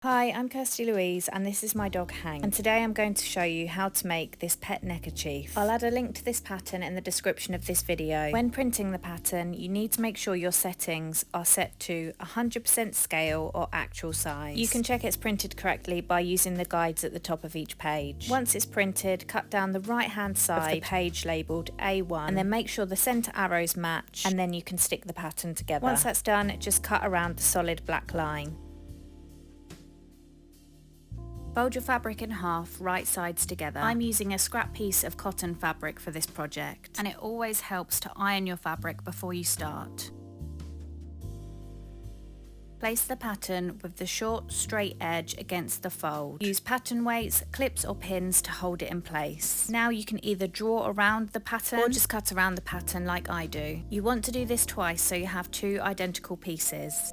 Hi, I'm Kirsty Louise and this is my dog Hank, and today I'm going to show you how to make this pet neckerchief. I'll add a link to this pattern in the description of this video. When printing the pattern, you need to make sure your settings are set to 100% scale or actual size. You can check it's printed correctly by using the guides at the top of each page. Once it's printed, cut down the right hand side of the page labelled A1 and then make sure the centre arrows match, and then you can stick the pattern together. Once that's done, just cut around the solid black line. Fold your fabric in half, right sides together. I'm using a scrap piece of cotton fabric for this project, and it always helps to iron your fabric before you start. Place the pattern with the short, straight edge against the fold. Use pattern weights, clips or pins to hold it in place. Now you can either draw around the pattern or just cut around the pattern like I do. You want to do this twice so you have two identical pieces.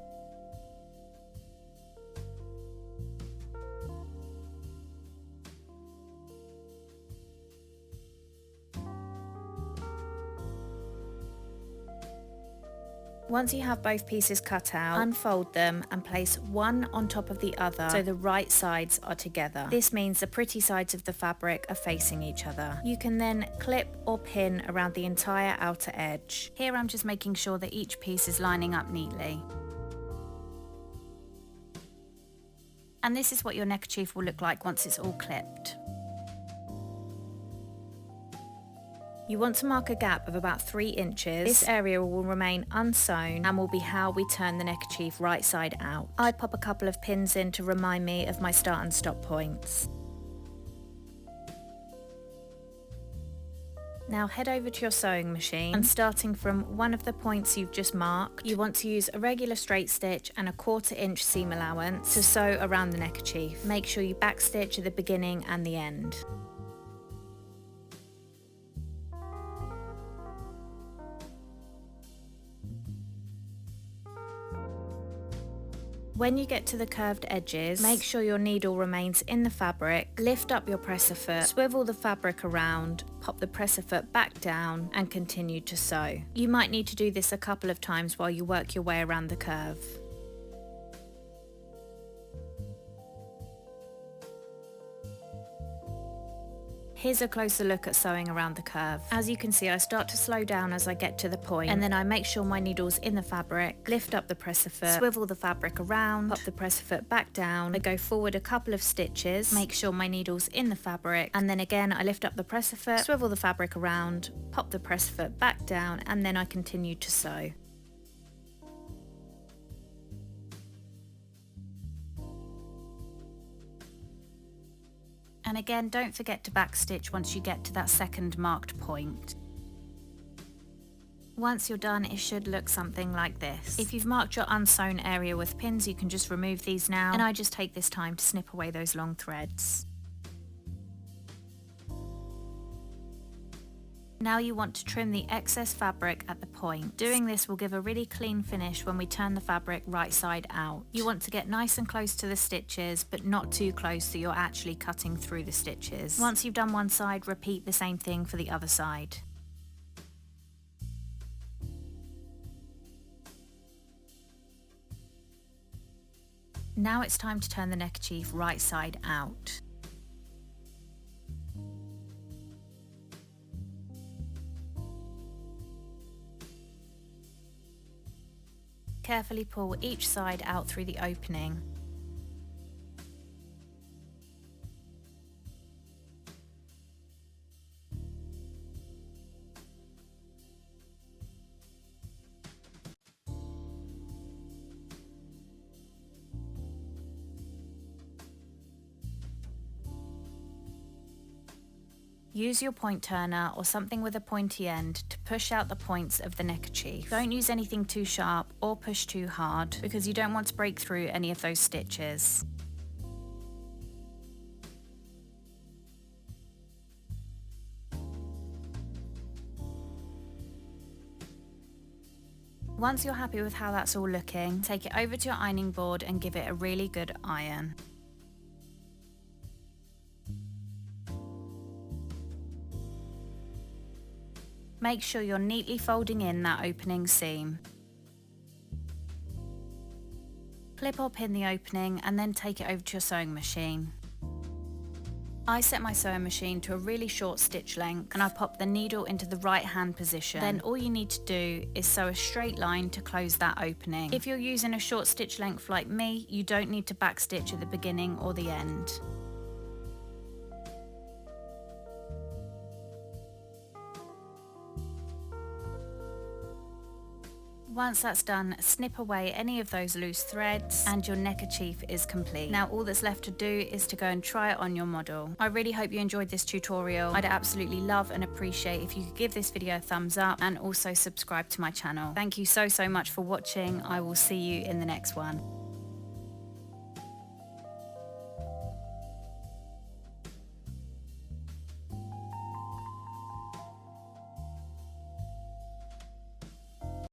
Once you have both pieces cut out, unfold them and place one on top of the other so the right sides are together. This means the pretty sides of the fabric are facing each other. You can then clip or pin around the entire outer edge. Here I'm just making sure that each piece is lining up neatly. And this is what your neckerchief will look like once it's all clipped. You want to mark a gap of about 3 inches. This area will remain unsewn and will be how we turn the neckerchief right side out. I'd pop a couple of pins in to remind me of my start and stop points. Now head over to your sewing machine, and starting from one of the points you've just marked, you want to use a regular straight stitch and a 1/4 inch seam allowance to sew around the neckerchief. Make sure you backstitch at the beginning and the end. When you get to the curved edges, make sure your needle remains in the fabric, lift up your presser foot, swivel the fabric around, pop the presser foot back down and continue to sew. You might need to do this a couple of times while you work your way around the curve. Here's a closer look at sewing around the curve. As you can see, I start to slow down as I get to the point, and then I make sure my needle's in the fabric, lift up the presser foot, swivel the fabric around, pop the presser foot back down. I go forward a couple of stitches, make sure my needle's in the fabric, and then again I lift up the presser foot, swivel the fabric around, pop the presser foot back down, and then I continue to sew. And again, don't forget to backstitch once you get to that second marked point. Once you're done, it should look something like this. If you've marked your unsewn area with pins, you can just remove these now, and I just take this time to snip away those long threads. Now you want to trim the excess fabric at the point. Doing this will give a really clean finish when we turn the fabric right side out. You want to get nice and close to the stitches, but not too close so you're actually cutting through the stitches. Once you've done one side, repeat the same thing for the other side. Now it's time to turn the neckerchief right side out. Carefully pull each side out through the opening. Use your point turner or something with a pointy end to push out the points of the neckerchief. Don't use anything too sharp or push too hard because you don't want to break through any of those stitches. Once you're happy with how that's all looking, take it over to your ironing board and give it a really good iron. Make sure you're neatly folding in that opening seam. Clip or pin the opening and then take it over to your sewing machine. I set my sewing machine to a really short stitch length and I pop the needle into the right hand position. Then all you need to do is sew a straight line to close that opening. If you're using a short stitch length like me, you don't need to backstitch at the beginning or the end. Once that's done, snip away any of those loose threads and your neckerchief is complete. Now all that's left to do is to go and try it on your model. I really hope you enjoyed this tutorial. I'd absolutely love and appreciate if you could give this video a thumbs up and also subscribe to my channel. Thank you so much for watching. I will see you in the next one.